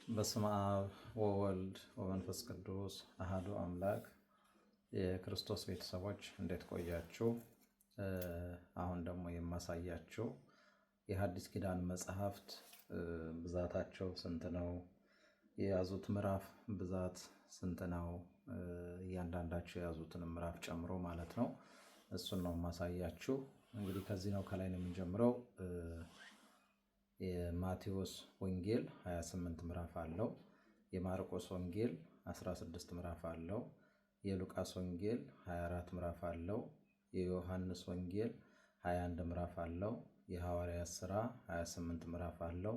በስመ አብ ወወልድ ወመንፈስ ቅዱስ አሐዱ አምላክ። የክርስቶስ ቤተሰቦች እንዴት ቆያችሁ? አሁን ደግሞ የማሳያችሁ የሐዲስ ኪዳን መጽሐፍት ብዛታቸው ስንት ነው፣ የያዙት ምዕራፍ ብዛት ስንት ነው፣ እያንዳንዳቸው የያዙትን ምዕራፍ ጨምሮ ማለት ነው። እሱን ነው የማሳያችሁ። እንግዲህ ከዚህ ነው ከላይ ነው የምንጀምረው። የማቴዎስ ወንጌል 28 ምዕራፍ አለው። የማርቆስ ወንጌል 16 ምዕራፍ አለው። የሉቃስ ወንጌል 24 ምዕራፍ አለው። የዮሐንስ ወንጌል 21 ምዕራፍ አለው። የሐዋርያት ሥራ 28 ምዕራፍ አለው።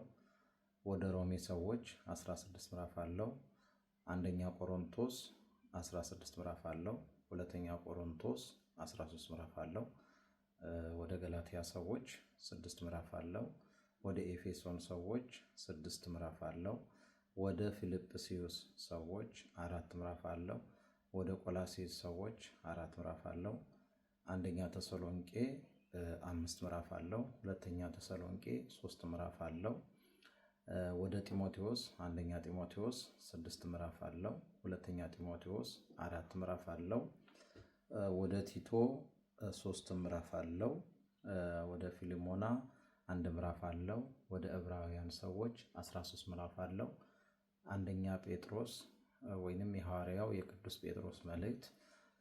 ወደ ሮሜ ሰዎች 16 ምዕራፍ አለው። አንደኛ ቆሮንቶስ 16 ምዕራፍ አለው። ሁለተኛ ቆሮንቶስ 13 ምዕራፍ አለው። ወደ ገላትያ ሰዎች 6 ምዕራፍ አለው። ወደ ኤፌሶን ሰዎች 6 ምዕራፍ አለው። ወደ ፊልጵስዩስ ሰዎች 4 ምዕራፍ አለው። ወደ ቆላሴስ ሰዎች 4 ምዕራፍ አለው። አንደኛ ተሰሎንቄ 5 ምዕራፍ አለው። ሁለተኛ ተሰሎንቄ 3 ምዕራፍ አለው። ወደ ጢሞቴዎስ አንደኛ ጢሞቴዎስ 6 ምዕራፍ አለው። ሁለተኛ ጢሞቴዎስ 4 ምዕራፍ አለው። ወደ ቲቶ 3 ምዕራፍ አለው። ወደ ፊልሞና 1 ምዕራፍ አለው። ወደ ዕብራውያን ሰዎች 13 ምዕራፍ አለው። አንደኛ ጴጥሮስ ወይንም የሐዋርያው የቅዱስ ጴጥሮስ መልእክት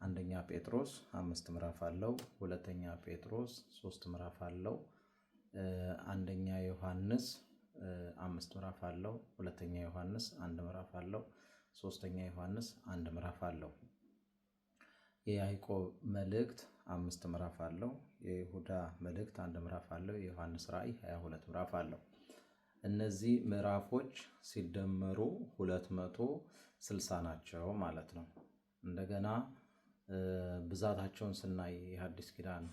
አንደኛ ጴጥሮስ 5 ምዕራፍ አለው። ሁለተኛ ጴጥሮስ 3 ምዕራፍ አለው። አንደኛ ዮሐንስ 5 ምዕራፍ አለው። ሁለተኛ ዮሐንስ 1 ምዕራፍ አለው። ሶስተኛ ዮሐንስ 1 ምዕራፍ አለው። የያዕቆብ መልእክት 5 ምዕራፍ አለው። የይሁዳ መልእክት 1 ምዕራፍ አለው። የዮሐንስ ራእይ 22 ምዕራፍ አለው። እነዚህ ምዕራፎች ሲደመሩ 260 ናቸው ማለት ነው። እንደገና ብዛታቸውን ስናይ የሐዲስ ኪዳን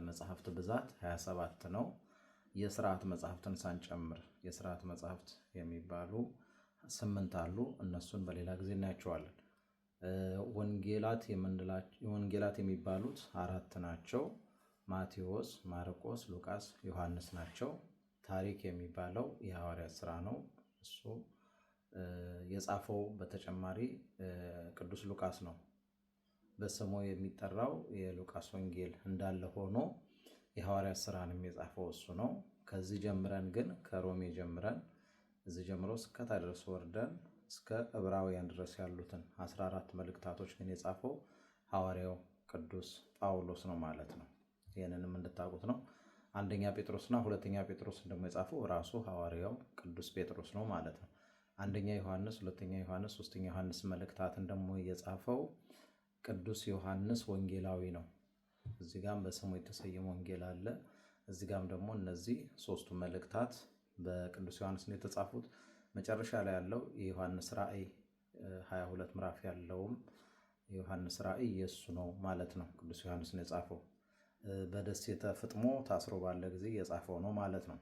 መጽሐፍት ብዛት 27 ነው። የሥርዓት መጽሐፍትን ሳንጨምር የሥርዓት መጽሐፍት የሚባሉ 8 አሉ። እነሱን በሌላ ጊዜ እናያቸዋለን። ወንጌላት የሚባሉት 4 ናቸው። ማቴዎስ፣ ማርቆስ፣ ሉቃስ፣ ዮሐንስ ናቸው። ታሪክ የሚባለው የሐዋርያት ሥራ ነው። እሱ የጻፈው በተጨማሪ ቅዱስ ሉቃስ ነው። በስሙ የሚጠራው የሉቃስ ወንጌል እንዳለ ሆኖ የሐዋርያት ሥራንም የጻፈው እሱ ነው። ከዚህ ጀምረን ግን ከሮሜ ጀምረን እዚህ ጀምሮ እስከ ታች ወርደን እስከ ዕብራውያን ድረስ ያሉትን 14 መልእክታቶች ግን የጻፈው ሐዋርያው ቅዱስ ጳውሎስ ነው ማለት ነው። ይህንንም እንድታውቁት ነው። አንደኛ ጴጥሮስና ሁለተኛ ጴጥሮስ ደግሞ የጻፈው ራሱ ሐዋርያው ቅዱስ ጴጥሮስ ነው ማለት ነው። አንደኛ ዮሐንስ፣ ሁለተኛ ዮሐንስ፣ ሶስተኛ ዮሐንስ መልእክታትን ደግሞ የጻፈው ቅዱስ ዮሐንስ ወንጌላዊ ነው። እዚህ ጋም በስሙ የተሰየመ ወንጌል አለ። እዚህ ጋም ደግሞ እነዚህ 3ቱ መልእክታት በቅዱስ ዮሐንስ ነው የተጻፉት። መጨረሻ ላይ ያለው የዮሐንስ ራእይ 22 ምዕራፍ ያለውም የዮሐንስ ራእይ የሱ ነው ማለት ነው። ቅዱስ ዮሐንስ ነው የጻፈው። በደሴተ ፍጥሞ ታስሮ ባለ ጊዜ የጻፈው ነው ማለት ነው።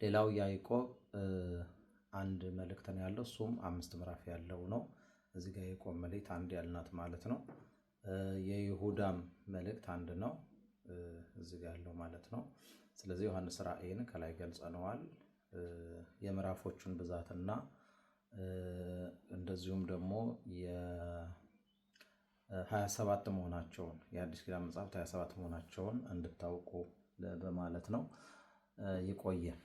ሌላው ያዕቆብ 1 መልእክት ነው ያለው። እሱም 5 ምዕራፍ ያለው ነው። እዚህ ጋር ያዕቆብ መልእክት 1 ያልናት ማለት ነው። የይሁዳም መልእክት 1 ነው እዚህ ጋር ያለው ማለት ነው። ስለዚህ ዮሐንስ ራእይን ከላይ ገልጸነዋል። የምዕራፎቹን ብዛትና እንደዚሁም ደግሞ የ27 መሆናቸውን የአዲስ ኪዳን መጽሐፍት 27 መሆናቸውን እንድታውቁ በማለት ነው። ይቆየን።